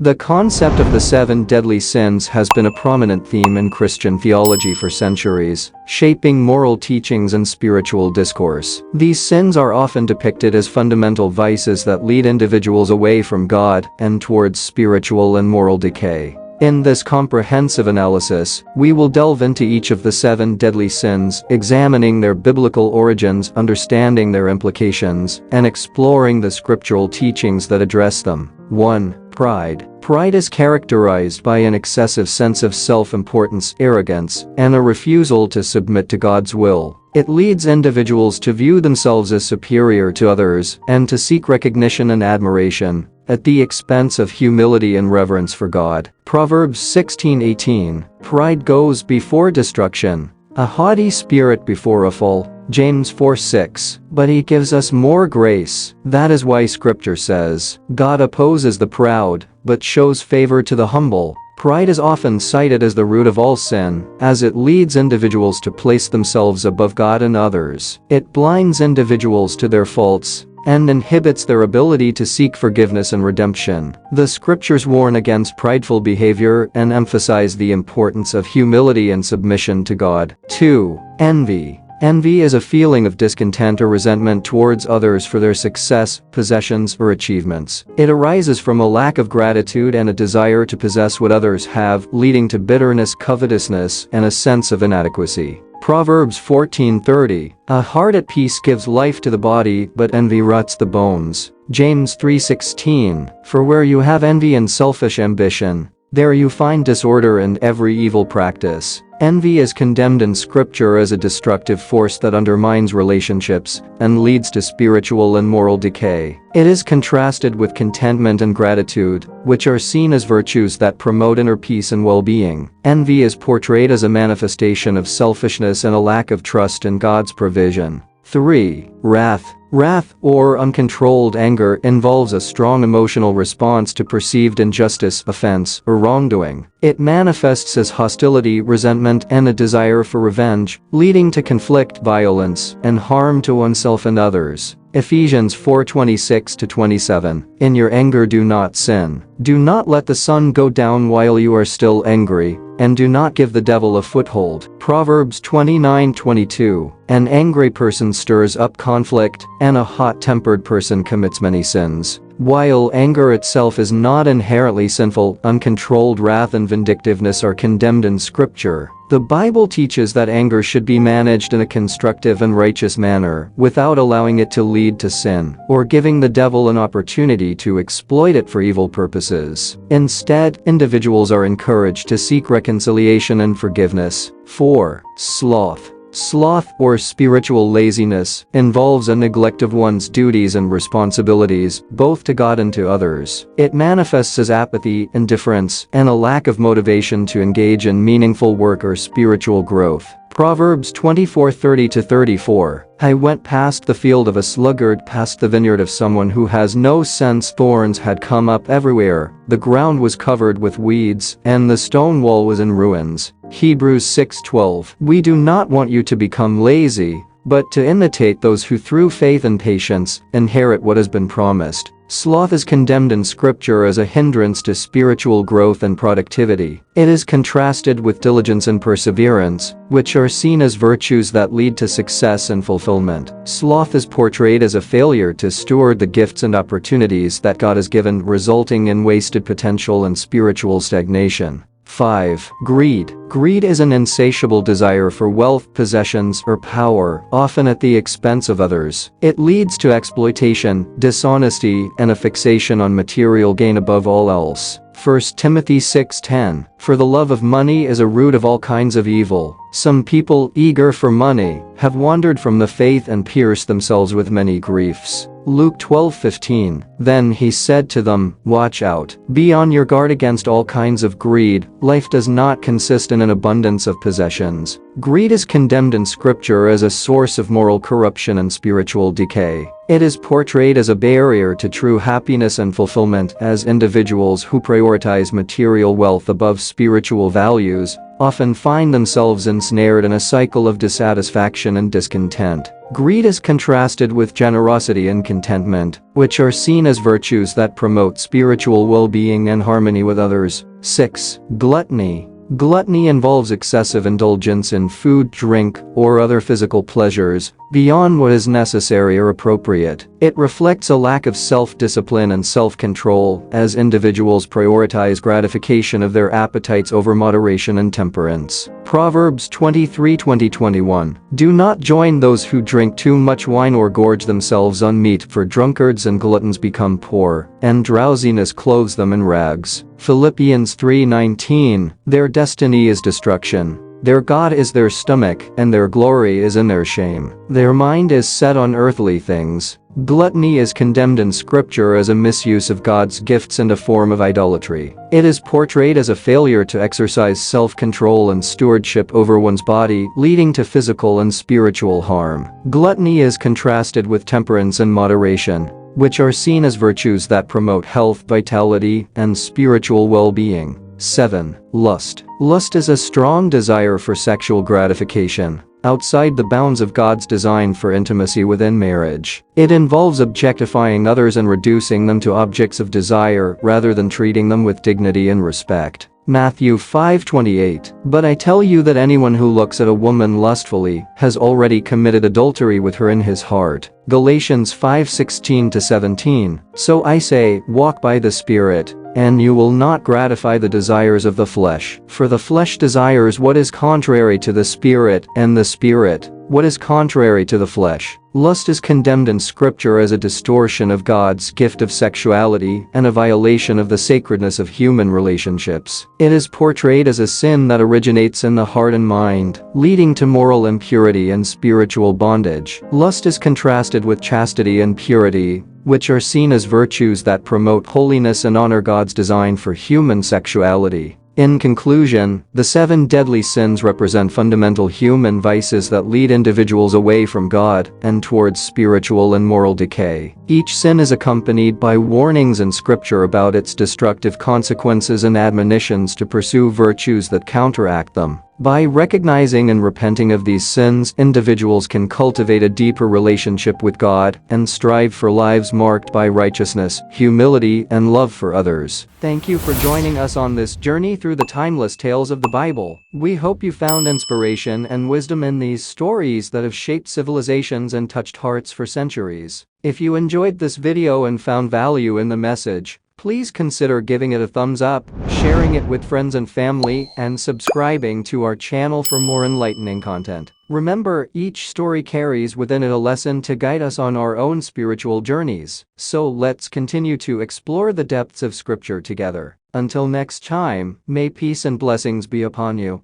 The concept of the 7 deadly sins has been a prominent theme in Christian theology for centuries, shaping moral teachings and spiritual discourse. These sins are often depicted as fundamental vices that lead individuals away from God and towards spiritual and moral decay. In this comprehensive analysis, we will delve into each of the 7 deadly sins, examining their biblical origins, understanding their implications, and exploring the scriptural teachings that address them. 1. Pride. Pride is characterized by an excessive sense of self-importance, arrogance, and a refusal to submit to God's will. It leads individuals to view themselves as superior to others and to seek recognition and admiration at the expense of humility and reverence for God. Proverbs 16:18. Pride goes before destruction, a haughty spirit before a fall. James 4:6. But he gives us more grace. That is why scripture says, God opposes the proud, but shows favor to the humble. Pride is often cited as the root of all sin, as it leads individuals to place themselves above God and others. It blinds individuals to their faults and inhibits their ability to seek forgiveness and redemption. The scriptures warn against prideful behavior and emphasize the importance of humility and submission to God. 2. Envy. Envy is a feeling of discontent or resentment towards others for their success, possessions, or achievements. It arises from a lack of gratitude and a desire to possess what others have, leading to bitterness, covetousness, and a sense of inadequacy. Proverbs 14:30. A heart at peace gives life to the body, but envy rots the bones. James 3:16. For where you have envy and selfish ambition, there you find disorder and every evil practice. Envy is condemned in scripture as a destructive force that undermines relationships and leads to spiritual and moral decay. It is contrasted with contentment and gratitude, which are seen as virtues that promote inner peace and well-being. Envy is portrayed as a manifestation of selfishness and a lack of trust in God's provision. 3. Wrath. Wrath, or uncontrolled anger, involves a strong emotional response to perceived injustice, offense, or wrongdoing. It manifests as hostility, resentment, and a desire for revenge, leading to conflict, violence, and harm to oneself and others. Ephesians 4:26-27. In your anger do not sin. Do not let the sun go down while you are still angry, and do not give the devil a foothold. Proverbs 29:22. An angry person stirs up conflict, and a hot-tempered person commits many sins. While anger itself is not inherently sinful, uncontrolled wrath and vindictiveness are condemned in Scripture. The Bible teaches that anger should be managed in a constructive and righteous manner, without allowing it to lead to sin, or giving the devil an opportunity to exploit it for evil purposes. Instead, individuals are encouraged to seek reconciliation and forgiveness. 4. Sloth. Sloth, or spiritual laziness, involves a neglect of one's duties and responsibilities, both to God and to others. It manifests as apathy, indifference, and a lack of motivation to engage in meaningful work or spiritual growth. Proverbs 24:30-34. I went past the field of a sluggard, past the vineyard of someone who has no sense. Thorns had come up everywhere, the ground was covered with weeds, and the stone wall was in ruins. Hebrews 6:12. We do not want you to become lazy, but to imitate those who through faith and patience inherit what has been promised. Sloth is condemned in Scripture as a hindrance to spiritual growth and productivity. It is contrasted with diligence and perseverance, which are seen as virtues that lead to success and fulfillment. Sloth is portrayed as a failure to steward the gifts and opportunities that God has given, resulting in wasted potential and spiritual stagnation. 5. Greed. Greed is an insatiable desire for wealth, possessions, or power, often at the expense of others. It leads to exploitation, dishonesty, and a fixation on material gain above all else. 1 Timothy 6:10. For the love of money is a root of all kinds of evil. Some people, eager for money, have wandered from the faith and pierced themselves with many griefs. Luke 12:15. Then he said to them, watch out, be on your guard against all kinds of greed. Life does not consist in an abundance of possessions. Greed is condemned in Scripture as a source of moral corruption and spiritual decay. It is portrayed as a barrier to true happiness and fulfillment, as individuals who prioritize material wealth above spiritual values often find themselves ensnared in a cycle of dissatisfaction and discontent. Greed is contrasted with generosity and contentment, which are seen as virtues that promote spiritual well-being and harmony with others. 6. Gluttony. Gluttony involves excessive indulgence in food, drink, or other physical pleasures beyond what is necessary or appropriate. It reflects a lack of self-discipline and self-control as individuals prioritize gratification of their appetites over moderation and temperance. Proverbs 23:20-21. Do not join those who drink too much wine or gorge themselves on meat, for drunkards and gluttons become poor, and drowsiness clothes them in rags. Philippians 3:19. Their destiny is destruction. Their God is their stomach, and their glory is in their shame. Their mind is set on earthly things. Gluttony is condemned in Scripture as a misuse of God's gifts and a form of idolatry. It is portrayed as a failure to exercise self-control and stewardship over one's body, leading to physical and spiritual harm. Gluttony is contrasted with temperance and moderation, which are seen as virtues that promote health, vitality, and spiritual well-being. 7. Lust. Lust is a strong desire for sexual gratification outside the bounds of God's design for intimacy within marriage. It involves objectifying others and reducing them to objects of desire rather than treating them with dignity and respect. Matthew 5:28. But I tell you that anyone who looks at a woman lustfully has already committed adultery with her in his heart. Galatians 5:16-17. So I say, walk by the Spirit, and you will not gratify the desires of the flesh. For the flesh desires what is contrary to the Spirit, and the Spirit what is contrary to the flesh. Lust is condemned in Scripture as a distortion of God's gift of sexuality and a violation of the sacredness of human relationships. It is portrayed as a sin that originates in the heart and mind, leading to moral impurity and spiritual bondage. Lust is contrasted with chastity and purity, which are seen as virtues that promote holiness and honor God's design for human sexuality. In conclusion, the 7 deadly sins represent fundamental human vices that lead individuals away from God and towards spiritual and moral decay. Each sin is accompanied by warnings in Scripture about its destructive consequences and admonitions to pursue virtues that counteract them. By recognizing and repenting of these sins, individuals can cultivate a deeper relationship with God and strive for lives marked by righteousness, humility, and love for others. Thank you for joining us on this journey through the timeless tales of the Bible. We hope you found inspiration and wisdom in these stories that have shaped civilizations and touched hearts for centuries. If you enjoyed this video and found value in the message, please consider giving it a thumbs up, sharing it with friends and family, and subscribing to our channel for more enlightening content. Remember, each story carries within it a lesson to guide us on our own spiritual journeys. So let's continue to explore the depths of Scripture together. Until next time, may peace and blessings be upon you.